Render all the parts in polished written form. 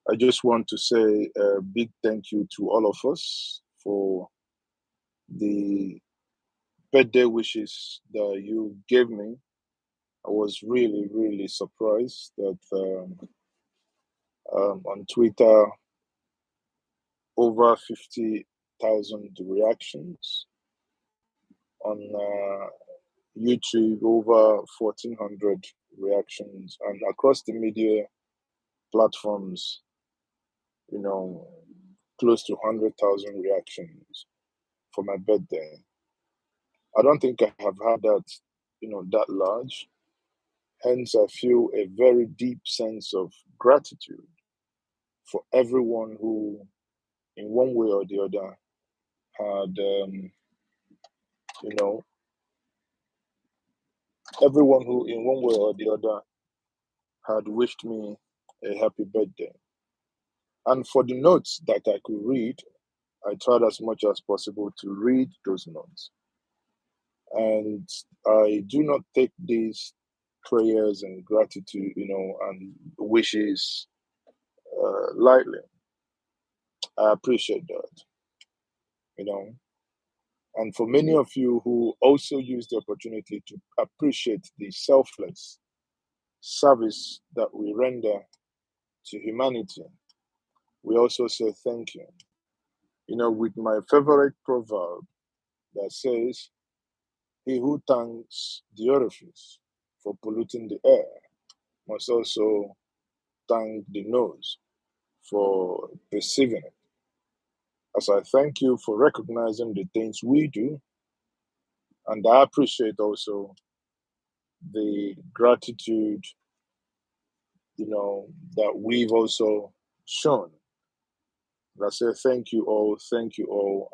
I just want to say a big thank you to all of us for the birthday wishes that you gave me. I was really, really surprised that on Twitter, over 50,000 reactions. On YouTube, over 1,400 reactions. And across the media platforms, you know, close to 100,000 reactions for my birthday. I don't think I have had that, that large. Hence, I feel a very deep sense of gratitude for everyone who, in one way or the other, had, you know, everyone who, in one way or the other, had wished me a happy birthday. And for the notes that I could read, I tried as much as possible to read those notes. And I do not take these prayers and gratitude, and wishes lightly. I appreciate that, you know. And for many of you who also use the opportunity to appreciate the selfless service that we render to humanity, we also say thank you. With my favorite proverb that says, he who thanks the orifice for polluting the air must also thank the nose for perceiving it. As I thank you for recognizing the things we do, and I appreciate also the gratitude, that we've also shown. I say thank you all,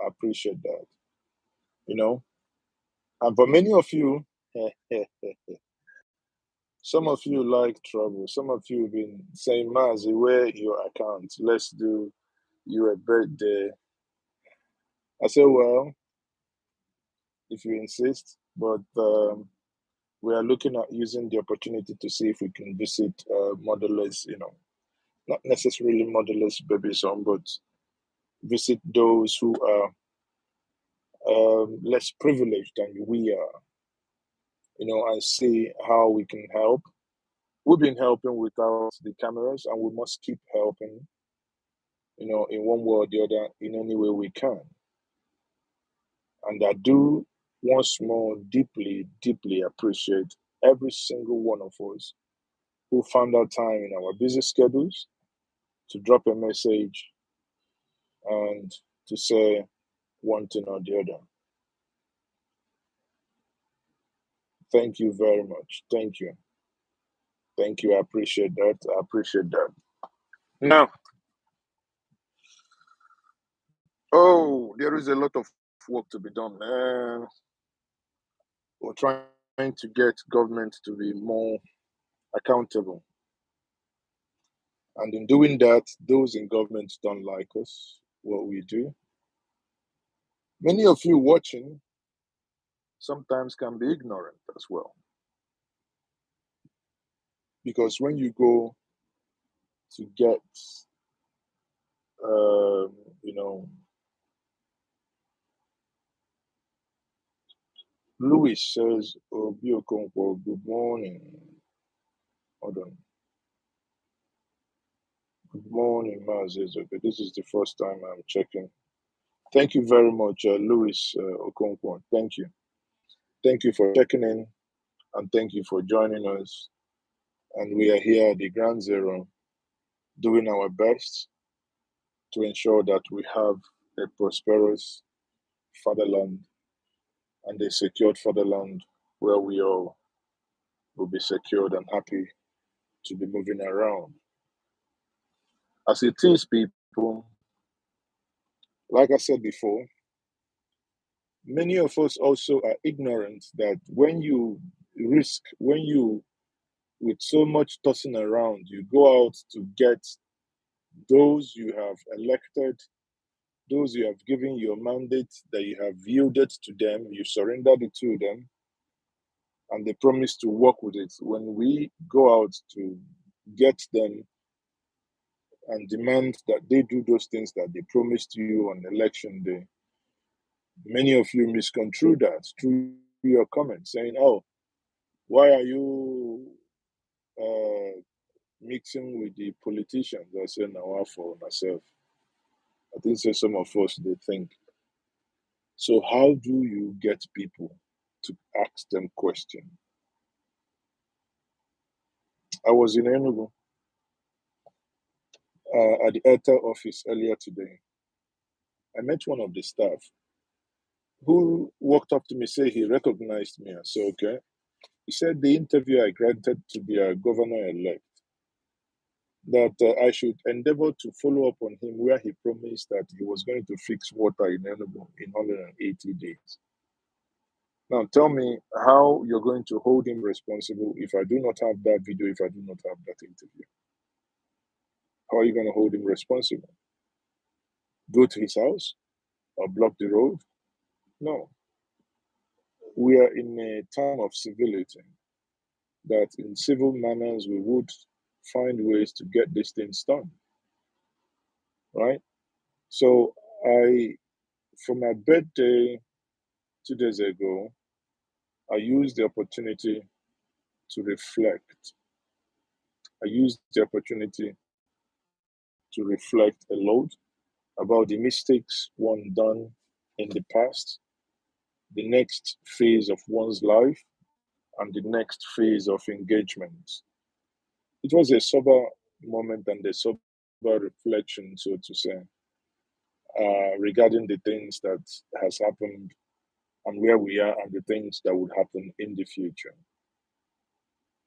I appreciate that, And for many of you, some of you like trouble. Some of you have been saying, Mazi, where your account? Let's do you a birthday. I say, well, if you insist, but we are looking at using the opportunity to see if we can visit motherless, not necessarily motherless babies home, but visit those who are less privileged than we are, and see how we can help. We've been helping without the cameras, and we must keep helping, in one way or the other, in any way we can. And I do once more deeply, deeply appreciate every single one of us who found our time in our busy schedules to drop a message and to say one thing or the other. Thank you very much. Thank you. Thank you. I appreciate that. I appreciate that. Now, there is a lot of work to be done. We're trying to get government to be more accountable. And in doing that, those in government don't like us, what we do. Many of you watching sometimes can be ignorant as well. Because when you go to get, Louis says, Obiokonko, good morning. Hold on. Good morning, Mazes. Okay, this is the first time I'm checking. Thank you very much, Louis Okonkwo. Thank you. Thank you for checking in, and thank you for joining us. And we are here at the Ground Zero, doing our best to ensure that we have a prosperous fatherland and a secured fatherland where we all will be secured and happy to be moving around. As it is, people, like I said before, many of us also are ignorant that when you with so much tossing around, you go out to get those you have elected, those you have given your mandate, that you have yielded to them, you surrendered it to them, and they promise to work with it. When we go out to get them and demand that they do those things that they promised you on election day. Many of you misconstrue that through your comments, saying, "Oh, why are you mixing with the politicians?" I say, "Now for myself." I think so. Some of us they think. So how do you get people to ask them questions? I was in Enugu at the Airtel office earlier today. I met one of the staff who walked up to me, say he recognized me. I said, okay. He said the interview I granted to the governor-elect, that I should endeavor to follow up on him where he promised that he was going to fix water in Enugu in 180 days. Now tell me how you're going to hold him responsible if I do not have that video, if I do not have that interview. How are you going to hold him responsible? Go to his house or block the road? No. We are in a time of civility, that in civil manners we would find ways to get these things done, right? So for my birthday 2 days ago, I used the opportunity to reflect. I used the opportunity to reflect a lot about the mistakes one done in the past, the next phase of one's life, and the next phase of engagement. It was a sober moment and a sober reflection, so to say, regarding the things that has happened and where we are and the things that would happen in the future.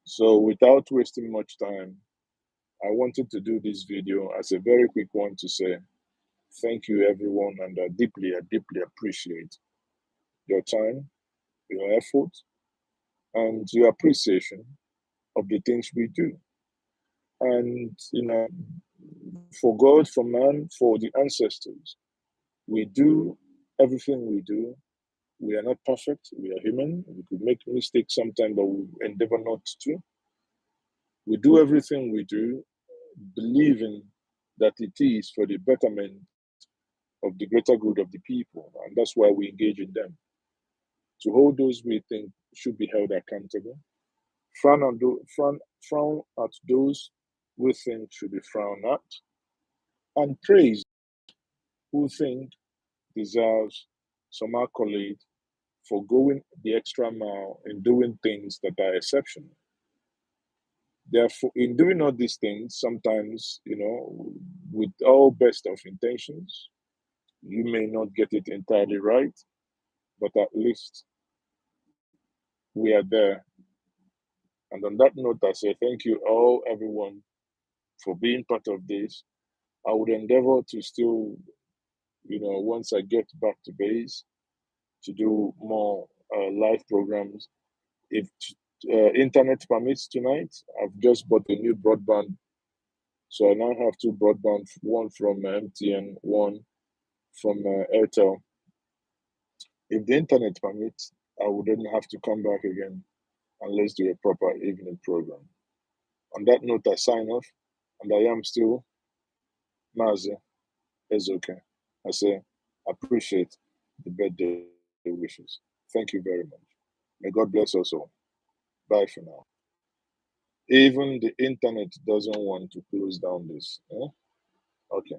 So without wasting much time, I wanted to do this video as a very quick one to say thank you everyone, and I deeply appreciate your time, your effort, and your appreciation of the things we do. And for God, for man, for the ancestors, we do everything we do. We are not perfect. We are human. We could make mistakes sometimes, but we endeavor not to. We do everything we do, believing that it is for the betterment of the greater good of the people. And that's why we engage in them. To hold those we think should be held accountable. Frown at those we think should be frowned at. And praise who think deserves some accolade for going the extra mile in doing things that are exceptional. Therefore, in doing all these things, sometimes, with all best of intentions, you may not get it entirely right, but at least we are there. And on that note, I say thank you all, everyone, for being part of this. I would endeavor to still, once I get back to base, to do more live programs. If internet permits tonight, I've just bought a new broadband. So I now have two broadband, one from MTN, one from Airtel. If the internet permits, I wouldn't have to come back again and let's do a proper evening program. On that note, I sign off, and I am still Mazi Ezoke. I say, appreciate the birthday wishes. Thank you very much. May God bless us all. Bye for now. Even the internet doesn't want to close down this. Okay.